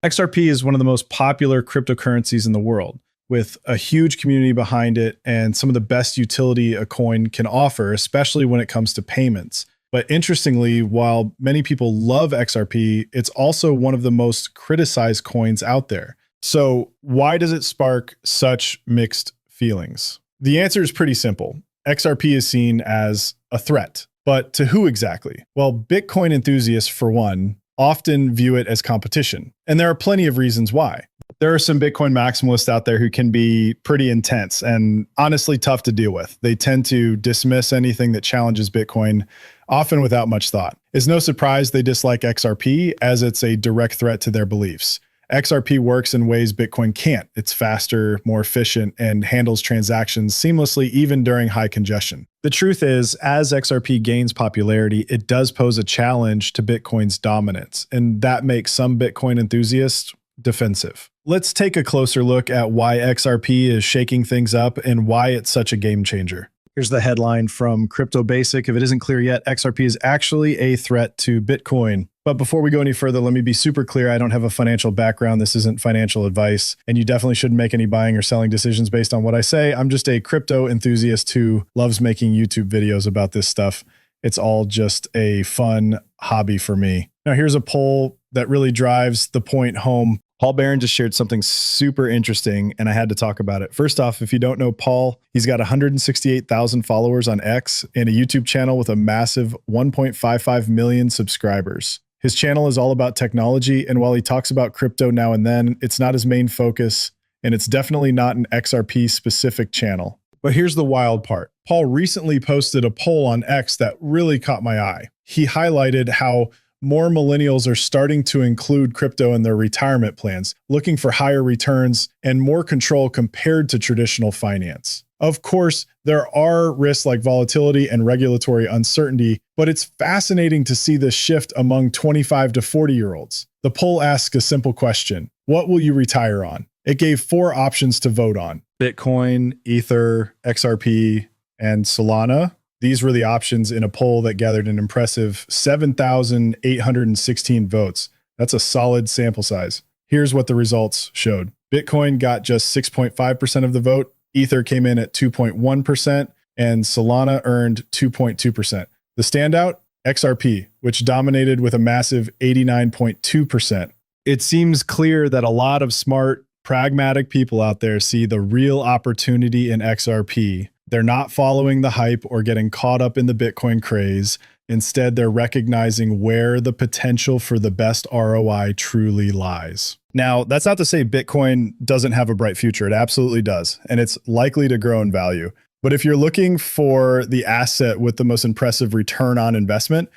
XRP is one of the most popular cryptocurrencies in the world, with a huge community behind it and some of the best utility a coin can offer, especially when it comes to payments. But interestingly, while many people love XRP, it's also one of the most criticized coins out there. So why does it spark such mixed feelings? The answer is pretty simple. XRP is seen as a threat, but to who exactly? Well, Bitcoin enthusiasts, for one, often view it as competition. And there are plenty of reasons why. There are some Bitcoin maximalists out there who can be pretty intense and honestly tough to deal with. They tend to dismiss anything that challenges Bitcoin, often without much thought. It's no surprise they dislike XRP, as it's a direct threat to their beliefs. XRP works in ways Bitcoin can't. It's faster, more efficient, and handles transactions seamlessly even during high congestion. The truth is, as XRP gains popularity, it does pose a challenge to Bitcoin's dominance, and that makes some Bitcoin enthusiasts defensive. Let's take a closer look at why XRP is shaking things up and why it's such a game changer. Here's the headline from Crypto Basic. If it isn't clear yet, XRP is actually a threat to Bitcoin. But before we go any further, let me be super clear. I don't have a financial background. This isn't financial advice, and you definitely shouldn't make any buying or selling decisions based on what I say. I'm just a crypto enthusiast who loves making YouTube videos about this stuff. It's all just a fun hobby for me. Now, here's a poll that really drives the point home. Paul Barron just shared something super interesting, and I had to talk about it. First off, if you don't know Paul, he's got 168,000 followers on X and a YouTube channel with a massive 1.55 million subscribers. His channel is all about technology, and while he talks about crypto now and then, it's not his main focus, and it's definitely not an XRP specific channel. But here's the wild part. Paul recently posted a poll on X that really caught my eye. He highlighted how more millennials are starting to include crypto in their retirement plans, looking for higher returns and more control compared to traditional finance. Of course, there are risks like volatility and regulatory uncertainty, but it's fascinating to see this shift among 25 to 40-year-olds. The poll asks a simple question: what will you retire on? It gave 4 options to vote on: Bitcoin, Ether, XRP, and Solana. These were the options in a poll that gathered an impressive 7,816 votes. That's a solid sample size. Here's what the results showed. Bitcoin got just 6.5% of the vote. Ether came in at 2.1%, and Solana earned 2.2%. The standout? XRP, which dominated with a massive 89.2%. It seems clear that a lot of smart, pragmatic people out there see the real opportunity in XRP. They're not following the hype or getting caught up in the Bitcoin craze. Instead, they're recognizing where the potential for the best ROI truly lies. Now, that's not to say Bitcoin doesn't have a bright future. It absolutely does, and it's likely to grow in value. But if you're looking for the asset with the most impressive return on investment,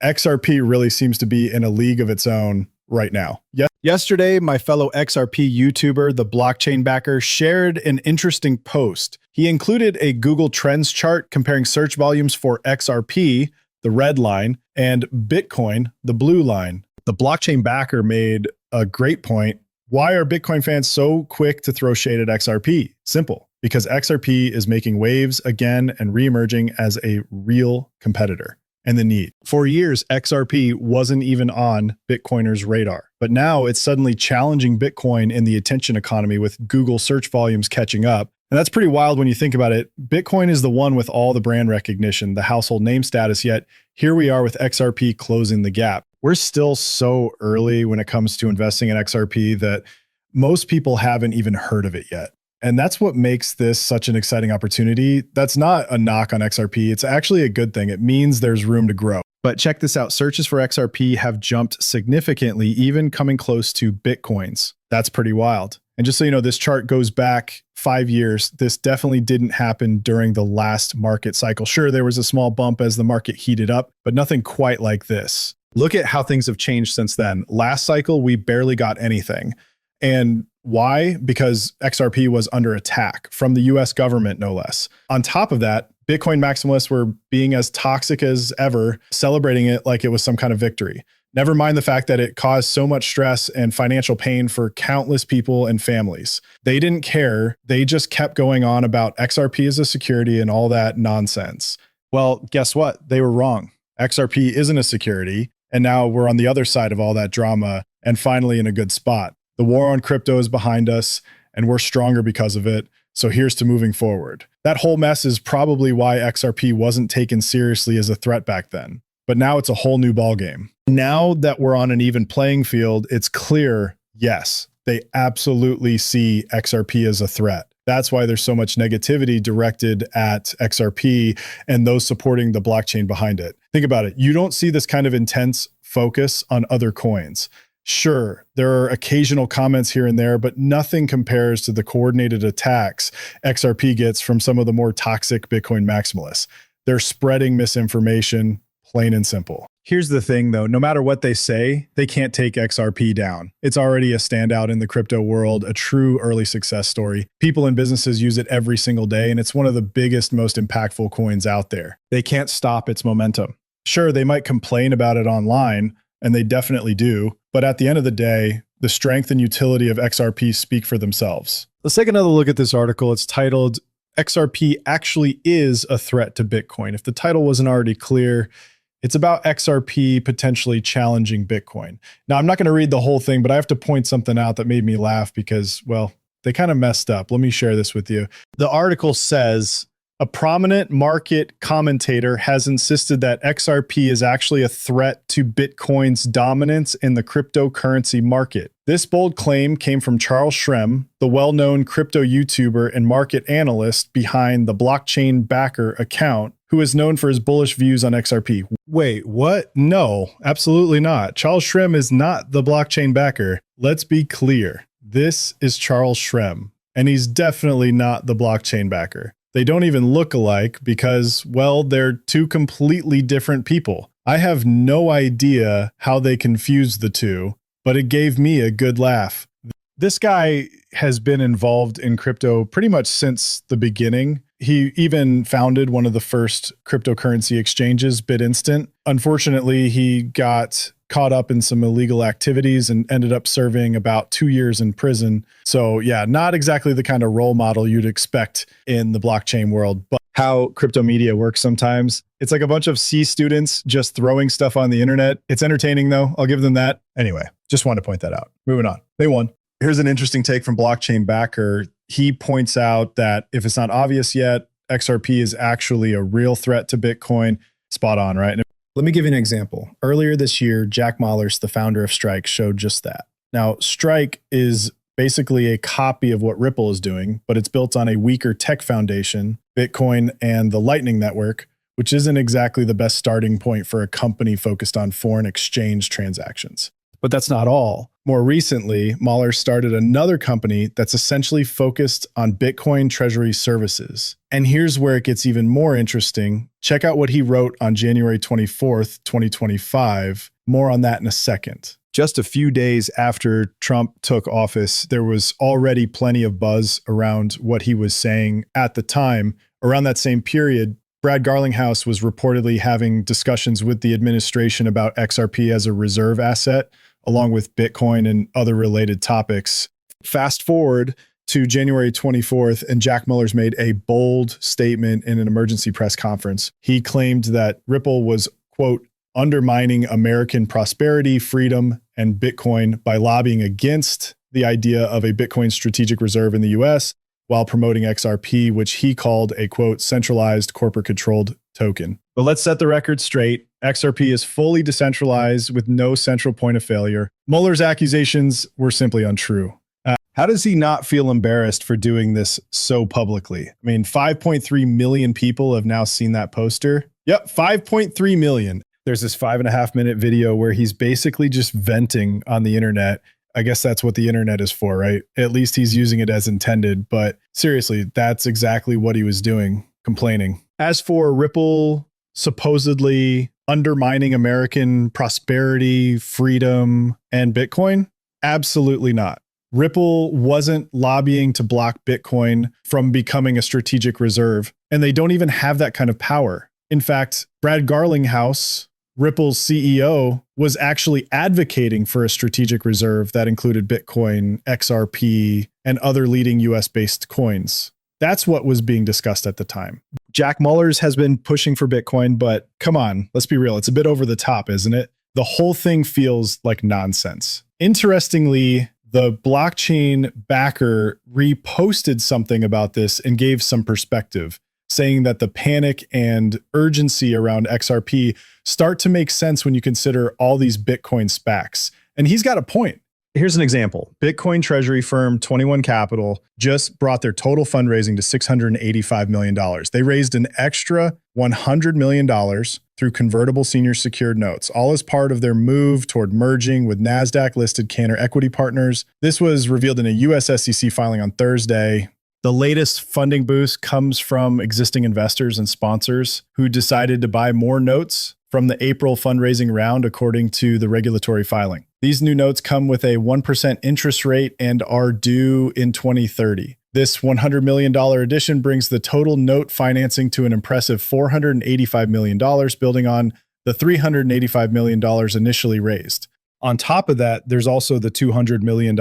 XRP really seems to be in a league of its own right now. Yesterday, my fellow XRP YouTuber, the blockchain backer, shared an interesting post. He included a Google Trends chart comparing search volumes for XRP, the red line, and Bitcoin, the blue line. The blockchain backer made a great point. Why are Bitcoin fans so quick to throw shade at XRP? Simple, because XRP is making waves again and reemerging as a real competitor. And the need. For years, XRP wasn't even on Bitcoiners' radar, but now it's suddenly challenging Bitcoin in the attention economy with Google search volumes catching up. And that's pretty wild when you think about it. Bitcoin is the one with all the brand recognition, the household name status, yet here we are with XRP closing the gap. We're still so early when it comes to investing in XRP that most people haven't even heard of it yet. And that's what makes this such an exciting opportunity. That's not a knock on XRP. It's actually a good thing. It means there's room to grow. But check this out. Searches for XRP have jumped significantly, even coming close to Bitcoins. That's pretty wild. And just so you know, this chart goes back 5 years. This definitely didn't happen during the last market cycle. Sure, there was a small bump as the market heated up, but nothing quite like this. Look at how things have changed since then. Last cycle, we barely got anything. And why? Because XRP was under attack from the US government, no less. On top of that, Bitcoin maximalists were being as toxic as ever, celebrating it like it was some kind of victory. Never mind the fact that it caused so much stress and financial pain for countless people and families. They didn't care. They just kept going on about XRP as a security and all that nonsense. Well, guess what? They were wrong. XRP isn't a security. And now we're on the other side of all that drama. and finally in a good spot. The war on crypto is behind us, and we're stronger because of it. So here's to moving forward. That whole mess is probably why XRP wasn't taken seriously as a threat back then. But now it's a whole new ballgame. Now that we're on an even playing field, it's clear, yes, they absolutely see XRP as a threat. That's why there's so much negativity directed at XRP and those supporting the blockchain behind it. Think about it. You don't see this kind of intense focus on other coins. Sure, there are occasional comments here and there, but nothing compares to the coordinated attacks XRP gets from some of the more toxic Bitcoin maximalists. They're spreading misinformation, plain and simple. Here's the thing, though. No matter what they say, they can't take XRP down. It's already a standout in the crypto world, a true early success story. People and businesses use it every single day, and it's one of the biggest, most impactful coins out there. They can't stop its momentum. Sure, they might complain about it online, and they definitely do. But at the end of the day, the strength and utility of XRP speak for themselves. Let's take another look at this article. It's titled, XRP Actually Is a Threat to Bitcoin. If the title wasn't already clear, it's about XRP potentially challenging Bitcoin. Now, I'm not going to read the whole thing, but I have to point something out that made me laugh because, well, they kind of messed up. Let me share this with you. The article says, a prominent market commentator has insisted that XRP is actually a threat to Bitcoin's dominance in the cryptocurrency market. This bold claim came from Charles Shrem, the well-known crypto YouTuber and market analyst behind the Blockchain Backer account, who is known for his bullish views on XRP. Wait, what? No, absolutely not. Charles Shrem is not the Blockchain Backer. Let's be clear. This is Charles Shrem, and he's definitely not the Blockchain Backer. They don't even look alike because, well, they're two completely different people. I have no idea how they confused the two, but it gave me a good laugh. This guy has been involved in crypto pretty much since the beginning. He even founded one of the first cryptocurrency exchanges, BitInstant. Unfortunately, he got caught up in some illegal activities and ended up serving about 2 years in prison. So yeah, not exactly the kind of role model you'd expect in the blockchain world, but how crypto media works sometimes. It's like a bunch of C students just throwing stuff on the internet. It's entertaining though. I'll give them that. Anyway, just wanted to point that out. Moving on. They won. Here's an interesting take from Blockchain Backer. He points out that if it's not obvious yet, XRP is actually a real threat to Bitcoin. Spot on, right? Let me give you an example. Earlier this year, Jack Mallers, the founder of Strike, showed just that. Now, Strike is basically a copy of what Ripple is doing, but it's built on a weaker tech foundation, Bitcoin and the Lightning Network, which isn't exactly the best starting point for a company focused on foreign exchange transactions. But that's not all. More recently, Mahler started another company that's essentially focused on Bitcoin Treasury services. And here's where it gets even more interesting. Check out what he wrote on January 24th, 2025. More on that in a second. Just a few days after Trump took office, there was already plenty of buzz around what he was saying at the time. Around that same period, Brad Garlinghouse was reportedly having discussions with the administration about XRP as a reserve asset, along with Bitcoin and other related topics. Fast forward to January 24th, and Jack Mallers made a bold statement in an emergency press conference. He claimed that Ripple was, quote, undermining American prosperity, freedom, and Bitcoin by lobbying against the idea of a Bitcoin strategic reserve in the US while promoting XRP, which he called a, quote, centralized corporate-controlled token. But let's set the record straight. XRP is fully decentralized with no central point of failure. Mueller's accusations were simply untrue. How does he not feel embarrassed for doing this so publicly? I mean, 5.3 million people have now seen that poster. Yep, 5.3 million. There's this 5.5-minute video where he's basically just venting on the internet. I guess that's what the internet is for, right? At least he's using it as intended. But seriously, that's exactly what he was doing, complaining. As for Ripple supposedly undermining American prosperity, freedom, and Bitcoin, absolutely not. Ripple wasn't lobbying to block Bitcoin from becoming a strategic reserve, and they don't even have that kind of power. In fact, Brad Garlinghouse, Ripple's CEO, was actually advocating for a strategic reserve that included Bitcoin, XRP, and other leading US-based coins. That's what was being discussed at the time. Jack Mallers has been pushing for Bitcoin, but come on, let's be real. It's a bit over the top, isn't it? The whole thing feels like nonsense. Interestingly, the blockchain backer reposted something about this and gave some perspective, saying that the panic and urgency around XRP start to make sense when you consider all these Bitcoin SPACs. And he's got a point. Here's an example. Bitcoin Treasury firm 21 Capital just brought their total fundraising to $685 million. They raised an extra $100 million through convertible senior secured notes, all as part of their move toward merging with NASDAQ-listed Cantor Equity Partners. This was revealed in a US SEC filing on Thursday. The latest funding boost comes from existing investors and sponsors who decided to buy more notes from the April fundraising round, according to the regulatory filing. These new notes come with a 1% interest rate and are due in 2030. This $100 million addition brings the total note financing to an impressive $485 million, building on the $385 million initially raised. On top of that, there's also the $200 million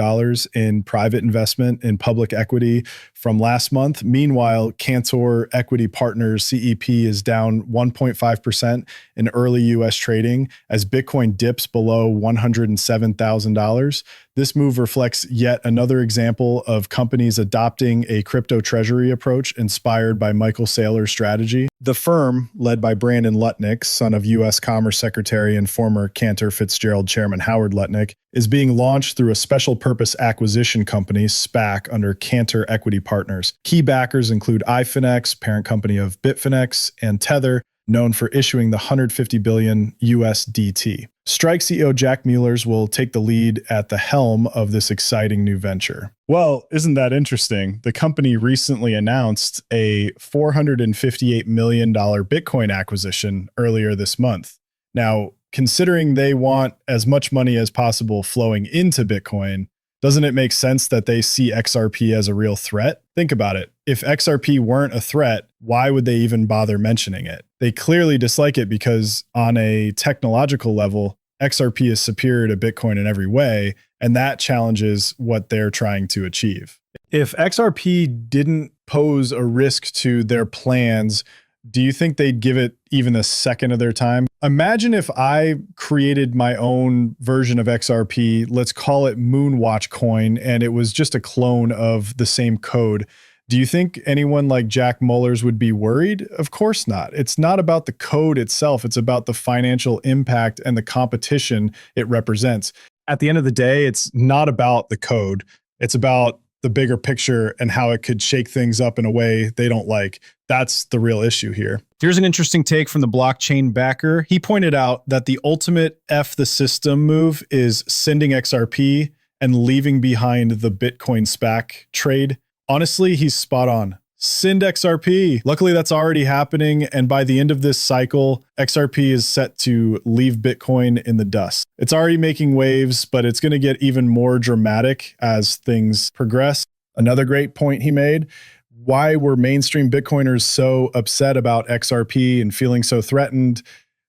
in private investment in public equity from last month. Meanwhile, Cantor Equity Partners, CEP, is down 1.5% in early U.S. trading as Bitcoin dips below $107,000. This move reflects yet another example of companies adopting a crypto treasury approach inspired by Michael Saylor's strategy. The firm, led by Brandon Lutnick, son of U.S. Commerce Secretary and former Cantor Fitzgerald Chairman Howard Lutnick, is being launched through a special purpose acquisition company, SPAC, under Cantor Equity Partners. Key backers include iFinex, parent company of Bitfinex, and Tether, known for issuing the $150 billion USDT. Strike CEO Jack Muellers will take the lead at the helm of this exciting new venture. Well, isn't that interesting? The company recently announced a $458 million Bitcoin acquisition earlier this month. Now, considering they want as much money as possible flowing into Bitcoin, doesn't it make sense that they see XRP as a real threat? Think about it. If XRP weren't a threat, why would they even bother mentioning it? They clearly dislike it because on a technological level, XRP is superior to Bitcoin in every way, and that challenges what they're trying to achieve. If XRP didn't pose a risk to their plans, do you think they'd give it even a second of their time? Imagine if I created my own version of XRP, let's call it Moonwatch Coin, and it was just a clone of the same code. Do you think anyone like Jack Muellers would be worried? Of course not. It's not about the code itself. It's about the financial impact and the competition it represents. At the end of the day, it's not about the code. It's about the bigger picture and how it could shake things up in a way they don't like. That's the real issue here. Here's an interesting take from the blockchain backer. He pointed out that the ultimate F the system move is sending XRP and leaving behind the Bitcoin SPAC trade. Honestly, he's spot on. Send XRP. Luckily, that's already happening. And by the end of this cycle, XRP is set to leave Bitcoin in the dust. It's already making waves, but it's going to get even more dramatic as things progress. Another great point he made: why were mainstream Bitcoiners so upset about XRP and feeling so threatened?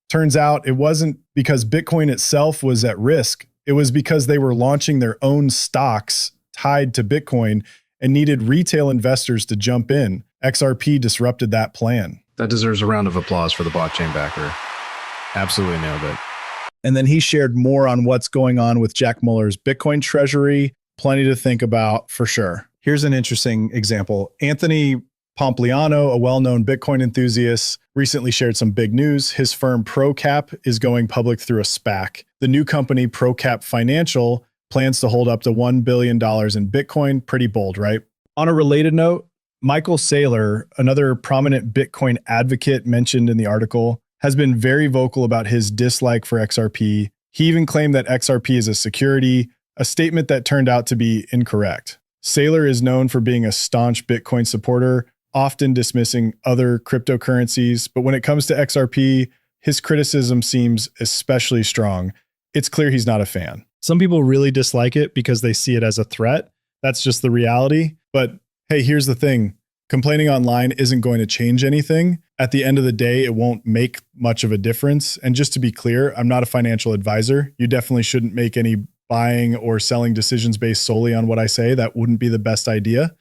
Turns out it wasn't because Bitcoin itself was at risk. It was because they were launching their own stocks tied to Bitcoin and needed retail investors to jump in. XRP disrupted that plan. That deserves a round of applause for the blockchain backer. Absolutely nailed it. And then he shared more on what's going on with Jack Muellers' Bitcoin treasury. Plenty to think about for sure. Here's an interesting example. Anthony Pompliano, a well-known Bitcoin enthusiast, recently shared some big news. His firm ProCap is going public through a SPAC. The new company, ProCap Financial, plans to hold up to $1 billion in Bitcoin. Pretty bold, right? On a related note, Michael Saylor, another prominent Bitcoin advocate mentioned in the article, has been very vocal about his dislike for XRP. He even claimed that XRP is a security, a statement that turned out to be incorrect. Saylor is known for being a staunch Bitcoin supporter, often dismissing other cryptocurrencies, but when it comes to XRP, his criticism seems especially strong. It's clear he's not a fan. Some people really dislike it because they see it as a threat. That's just the reality. But hey, here's the thing. Complaining online isn't going to change anything. At the end of the day, it won't make much of a difference. And just to be clear, I'm not a financial advisor. You definitely shouldn't make any buying or selling decisions based solely on what I say. That wouldn't be the best idea.